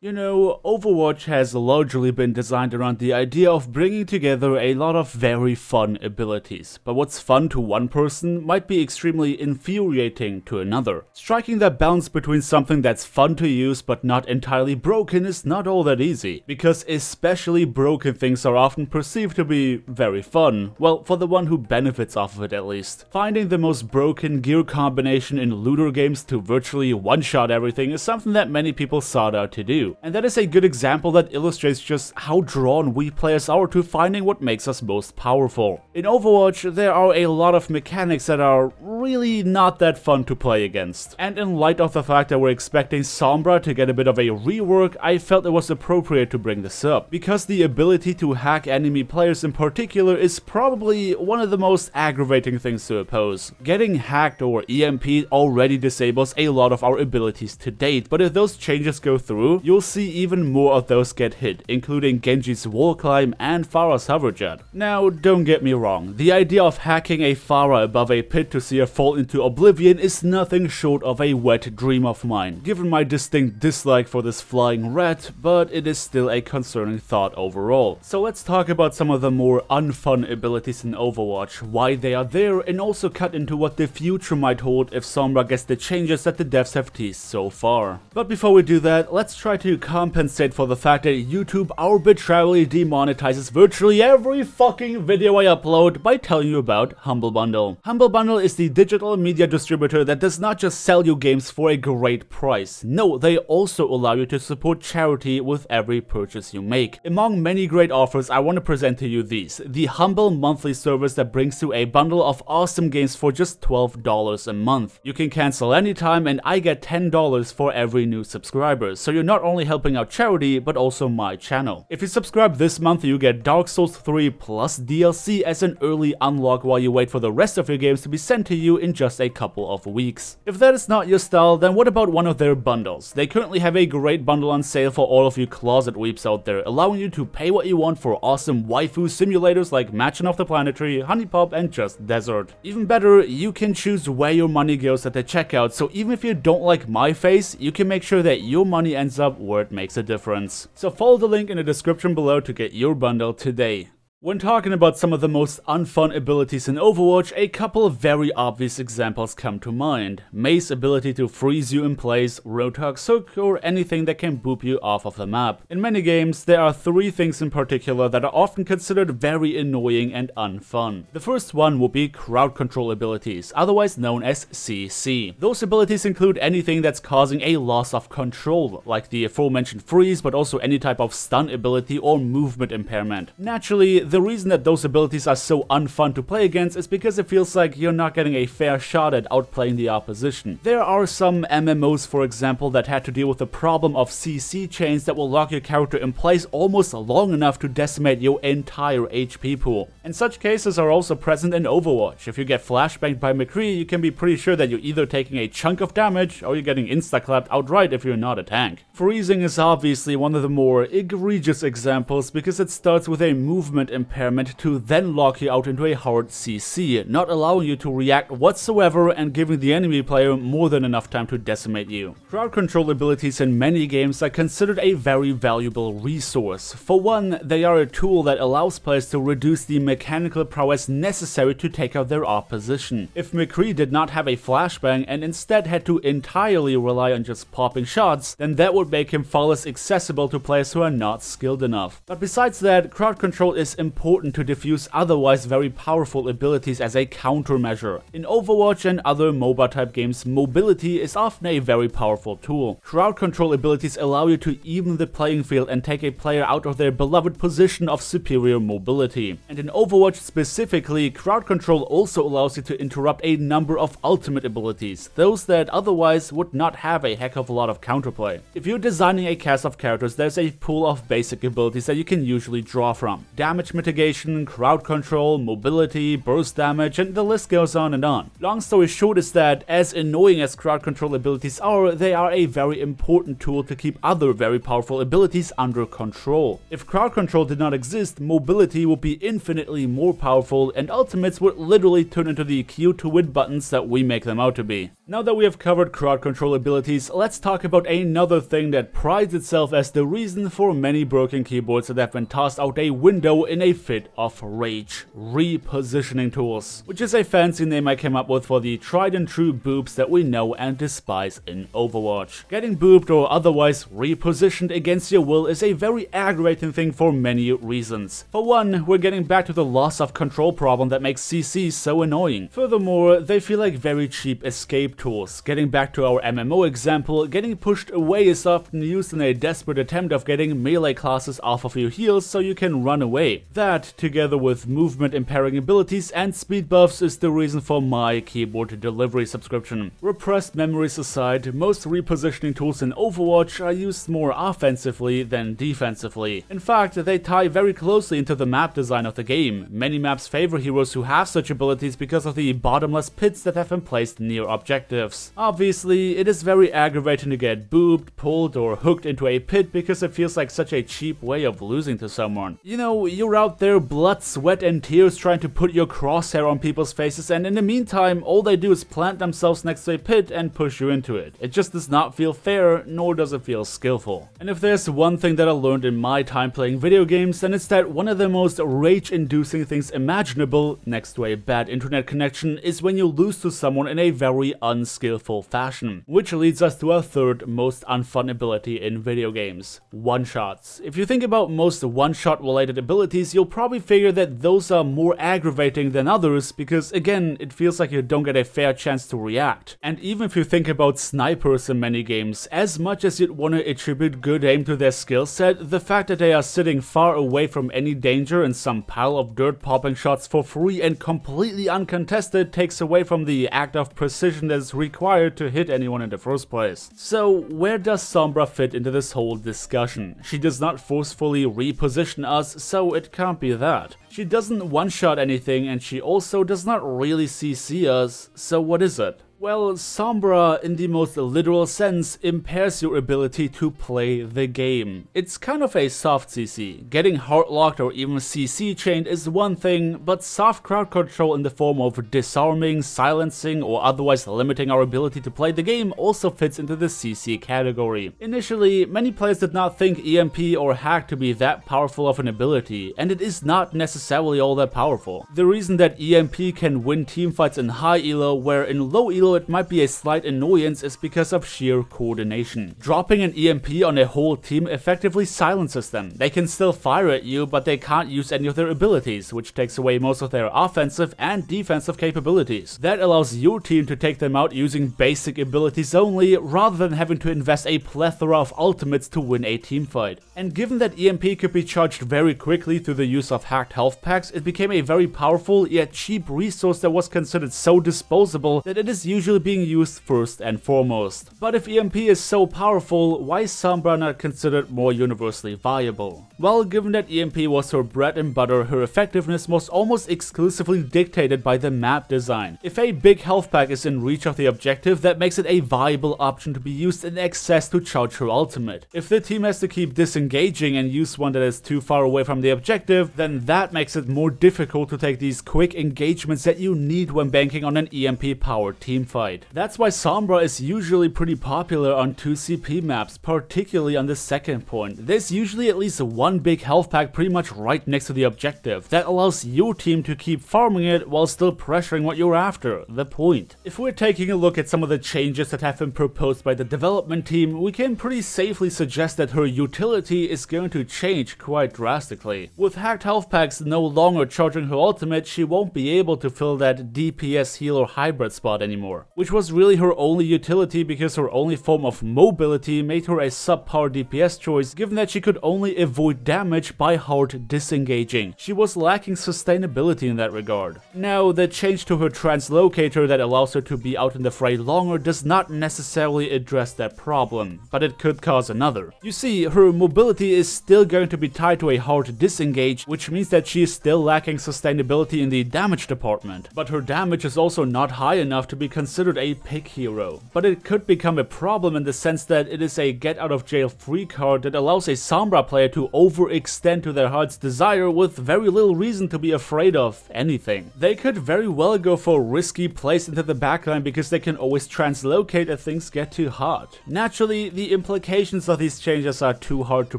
You know, Overwatch has largely been designed around the idea of bringing together a lot of very fun abilities, but what's fun to one person might be extremely infuriating to another. Striking that balance between something that's fun to use but not entirely broken is not all that easy, because especially broken things are often perceived to be very fun, well, for the one who benefits off of it at least. Finding the most broken gear combination in looter games to virtually one-shot everything is something that many people sought out to do. And that is a good example that illustrates just how drawn we players are to finding what makes us most powerful. In Overwatch, there are a lot of mechanics that are really not that fun to play against. And in light of the fact that we're expecting Sombra to get a bit of a rework, I felt it was appropriate to bring this up, because the ability to hack enemy players in particular is probably one of the most aggravating things to oppose. Getting hacked or EMP'd already disables a lot of our abilities to date, but if those changes go through, you'll see even more of those get hit, including Genji's wall climb and Pharah's hover jet. Now, don't get me wrong, the idea of hacking a Pharah above a pit to see her fall into oblivion is nothing short of a wet dream of mine, given my distinct dislike for this flying rat, but it is still a concerning thought overall. So let's talk about some of the more unfun abilities in Overwatch, why they are there, and also cut into what the future might hold if Sombra gets the changes that the devs have teased so far. But before we do that, let's try to compensate for the fact that YouTube arbitrarily demonetizes virtually every fucking video I upload by telling you about Humble Bundle. Humble Bundle is the digital media distributor that does not just sell you games for a great price. No, they also allow you to support charity with every purchase you make. Among many great offers, I want to present to you these. The Humble monthly service that brings you a bundle of awesome games for just $12 a month. You can cancel anytime and I get $10 for every new subscriber, so you're not only helping out charity, but also my channel. If you subscribe this month, you get Dark Souls 3 plus DLC as an early unlock while you wait for the rest of your games to be sent to you in just a couple of weeks. If that is not your style, then what about one of their bundles? They currently have a great bundle on sale for all of you closet weeps out there, allowing you to pay what you want for awesome waifu simulators like Matching of the Planetary, Honeypop, and Just Desert. Even better, you can choose where your money goes at the checkout, so even if you don't like my face, you can make sure that your money ends up where it makes a difference. So follow the link in the description below to get your bundle today. When talking about some of the most unfun abilities in Overwatch, a couple of very obvious examples come to mind. Mei's ability to freeze you in place, Roadhog's hook, or anything that can boop you off of the map. In many games, there are three things in particular that are often considered very annoying and unfun. The first one would be crowd control abilities, otherwise known as CC. Those abilities include anything that's causing a loss of control, like the aforementioned freeze, but also any type of stun ability or movement impairment. Naturally, the reason that those abilities are so unfun to play against is because it feels like you're not getting a fair shot at outplaying the opposition. There are some MMOs, for example, that had to deal with the problem of CC chains that will lock your character in place almost long enough to decimate your entire HP pool. And such cases are also present in Overwatch. If you get flashbanged by McCree, you can be pretty sure that you're either taking a chunk of damage or you're getting insta-clapped outright if you're not a tank. Freezing is obviously one of the more egregious examples because it starts with a movement impairment to then lock you out into a hard CC, not allowing you to react whatsoever and giving the enemy player more than enough time to decimate you. Crowd control abilities in many games are considered a very valuable resource. For one, they are a tool that allows players to reduce the mechanical prowess necessary to take out their opposition. If McCree did not have a flashbang and instead had to entirely rely on just popping shots, then that would make him far less accessible to players who are not skilled enough. But besides that, crowd control is important to diffuse otherwise very powerful abilities as a countermeasure. In Overwatch and other MOBA type games, mobility is often a very powerful tool. Crowd control abilities allow you to even the playing field and take a player out of their beloved position of superior mobility. And in Overwatch specifically, crowd control also allows you to interrupt a number of ultimate abilities, those that otherwise would not have a heck of a lot of counterplay. If you're designing a cast of characters, there's a pool of basic abilities that you can usually draw from. Damage mitigation, crowd control, mobility, burst damage, and the list goes on and on. Long story short is that, as annoying as crowd control abilities are, they are a very important tool to keep other very powerful abilities under control. If crowd control did not exist, mobility would be infinitely more powerful, and ultimates would literally turn into the Q to win buttons that we make them out to be. Now that we have covered crowd control abilities, let's talk about another thing that prides itself as the reason for many broken keyboards that have been tossed out a window in a fit of rage. Repositioning tools, which is a fancy name I came up with for the tried and true boobs that we know and despise in Overwatch. Getting booped or otherwise repositioned against your will is a very aggravating thing for many reasons. For one, we're getting back to the loss of control problem that makes CC so annoying. Furthermore, they feel like very cheap escape tools. Getting back to our MMO example, getting pushed away is often used in a desperate attempt of getting melee classes off of your heals so you can run away. That, together with movement impairing abilities and speed buffs, is the reason for my keyboard delivery subscription. Repressed memories aside, most repositioning tools in Overwatch are used more offensively than defensively. In fact, they tie very closely into the map design of the game. Many maps favor heroes who have such abilities because of the bottomless pits that have been placed near objectives. Obviously, it is very aggravating to get booped, pulled, or hooked into a pit because it feels like such a cheap way of losing to someone. You know, you're out there blood, sweat, and tears trying to put your crosshair on people's faces, and in the meantime, all they do is plant themselves next to a pit and push you into it. It just does not feel fair, nor does it feel skillful. And if there's one thing that I learned in my time playing video games, then it's that one of the most rage-inducing things imaginable, next to a bad internet connection, is when you lose to someone in a very unskillful fashion. Which leads us to our third most unfun ability in video games: one-shots. If you think about most one-shot related abilities, you'll probably figure that those are more aggravating than others because, again, it feels like you don't get a fair chance to react. And even if you think about snipers in many games, as much as you'd want to attribute good aim to their skill set, the fact that they are sitting far away from any danger in some pile of dirt popping shots for free and completely uncontested takes away from the act of precision that is required to hit anyone in the first place. So where does Sombra fit into this whole discussion? She does not forcefully reposition us, so it can't be that. She doesn't one-shot anything, and she also does not really CC us, so what is it? Well, Sombra, in the most literal sense, impairs your ability to play the game. It's kind of a soft CC. Getting hard-locked or even CC chained is one thing, but soft crowd control in the form of disarming, silencing, or otherwise limiting our ability to play the game also fits into the CC category. Initially, many players did not think EMP or hack to be that powerful of an ability, and it is not necessarily all that powerful. The reason that EMP can win teamfights in high elo, where in low elo it might be a slight annoyance, is because of sheer coordination. Dropping an EMP on a whole team effectively silences them. They can still fire at you, but they can't use any of their abilities, which takes away most of their offensive and defensive capabilities. That allows your team to take them out using basic abilities only, rather than having to invest a plethora of ultimates to win a teamfight. And given that EMP could be charged very quickly through the use of hacked health packs, it became a very powerful yet cheap resource that was considered so disposable that it is usually being used first and foremost. But if EMP is so powerful, why is Sombra not considered more universally viable? Well, given that EMP was her bread and butter, her effectiveness was almost exclusively dictated by the map design. If a big health pack is in reach of the objective, that makes it a viable option to be used in excess to charge her ultimate. If the team has to keep disengaging and use one that is too far away from the objective, then that makes it more difficult to take these quick engagements that you need when banking on an EMP powered teamfight. That's why Sombra is usually pretty popular on 2CP maps, particularly on the second point. There's usually at least one big health pack pretty much right next to the objective that allows your team to keep farming it while still pressuring what you're after, the point. If we're taking a look at some of the changes that have been proposed by the development team, we can pretty safely suggest that her utility is going to change quite drastically. With hacked health packs no longer charging her ultimate, she won't be able to fill that DPS healer hybrid spot anymore, which was really her only utility because her only form of mobility made her a subpar DPS choice, given that she could only avoid damage by hard disengaging. She was lacking sustainability in that regard. Now, the change to her translocator that allows her to be out in the fray longer does not necessarily address that problem, but it could cause another. You see, her mobility is still going to be tied to a hard disengage, which means that she is still lacking sustainability in the damage department, but her damage is also not high enough to be considered considered a pick hero, but it could become a problem in the sense that it is a get out of jail free card that allows a Sombra player to overextend to their heart's desire with very little reason to be afraid of anything. They could very well go for risky plays into the backline because they can always translocate if things get too hot. Naturally, the implications of these changes are too hard to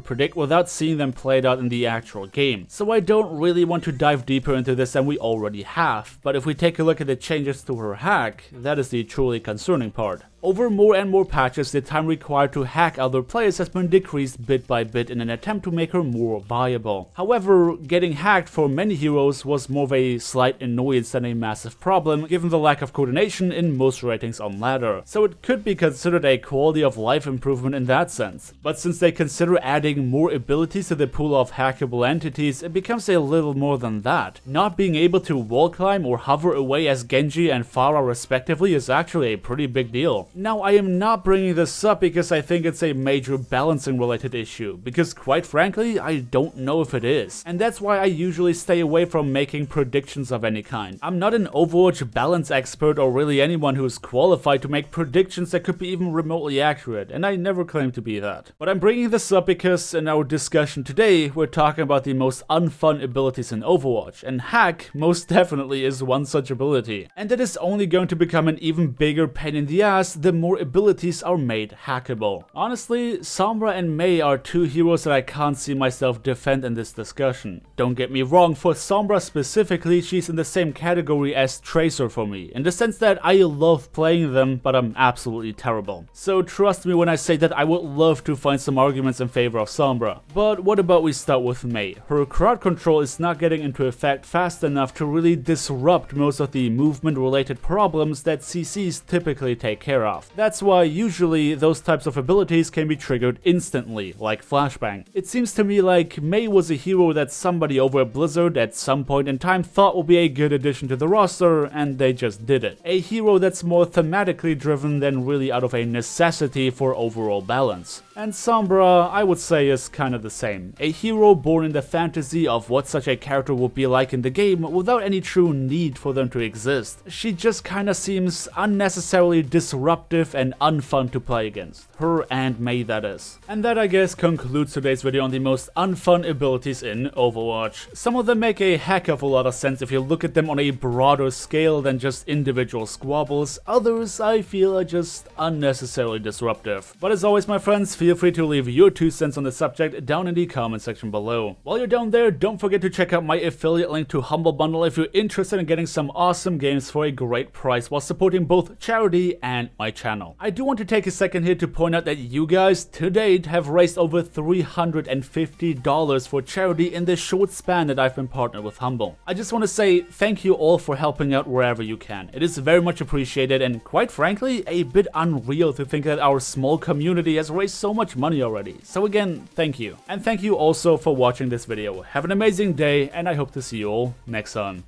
predict without seeing them played out in the actual game, so I don't really want to dive deeper into this than we already have, but if we take a look at the changes to her hack, that is the truly concerning part. Over more and more patches, the time required to hack other players has been decreased bit by bit in an attempt to make her more viable. However, getting hacked for many heroes was more of a slight annoyance than a massive problem, given the lack of coordination in most ratings on ladder, so it could be considered a quality of life improvement in that sense. But since they consider adding more abilities to the pool of hackable entities, it becomes a little more than that. Not being able to wall climb or hover away as Genji and Pharah respectively is actually a pretty big deal. Now, I am not bringing this up because I think it's a major balancing related issue, because quite frankly, I don't know if it is. And that's why I usually stay away from making predictions of any kind. I'm not an Overwatch balance expert or really anyone who is qualified to make predictions that could be even remotely accurate, and I never claim to be that. But I'm bringing this up because in our discussion today, we're talking about the most unfun abilities in Overwatch, and hack most definitely is one such ability. And it is only going to become an even bigger pain in the ass the more abilities are made hackable. Honestly, Sombra and Mei are two heroes that I can't see myself defend in this discussion. Don't get me wrong, for Sombra specifically, she's in the same category as Tracer for me, in the sense that I love playing them, but I'm absolutely terrible. So trust me when I say that I would love to find some arguments in favor of Sombra. But what about we start with Mei? Her crowd control is not getting into effect fast enough to really disrupt most of the movement related problems that CCs typically take care of. That's why usually those types of abilities can be triggered instantly, like Flashbang. It seems to me like Mei was a hero that somebody over at Blizzard at some point in time thought would be a good addition to the roster, and they just did it. A hero that's more thematically driven than really out of a necessity for overall balance. And Sombra, I would say, is kind of the same. A hero born in the fantasy of what such a character would be like in the game without any true need for them to exist. She just kinda seems unnecessarily disruptive and unfun to play against. Her and Mei, that is. And that, I guess, concludes today's video on the most unfun abilities in Overwatch. Some of them make a heck of a lot of sense if you look at them on a broader scale than just individual squabbles. Others, I feel, are just unnecessarily disruptive. But as always, my friends, feel free to leave your 2 cents on the subject down in the comment section below. While you're down there, don't forget to check out my affiliate link to Humble Bundle if you're interested in getting some awesome games for a great price while supporting both charity and my channel. I do want to take a second here to point out that you guys to date have raised over $350 for charity in the short span that I've been partnered with Humble. I just want to say thank you all for helping out wherever you can. It is very much appreciated and quite frankly a bit unreal to think that our small community has raised so much money already. So again, thank you. And thank you also for watching this video. Have an amazing day and I hope to see you all next time.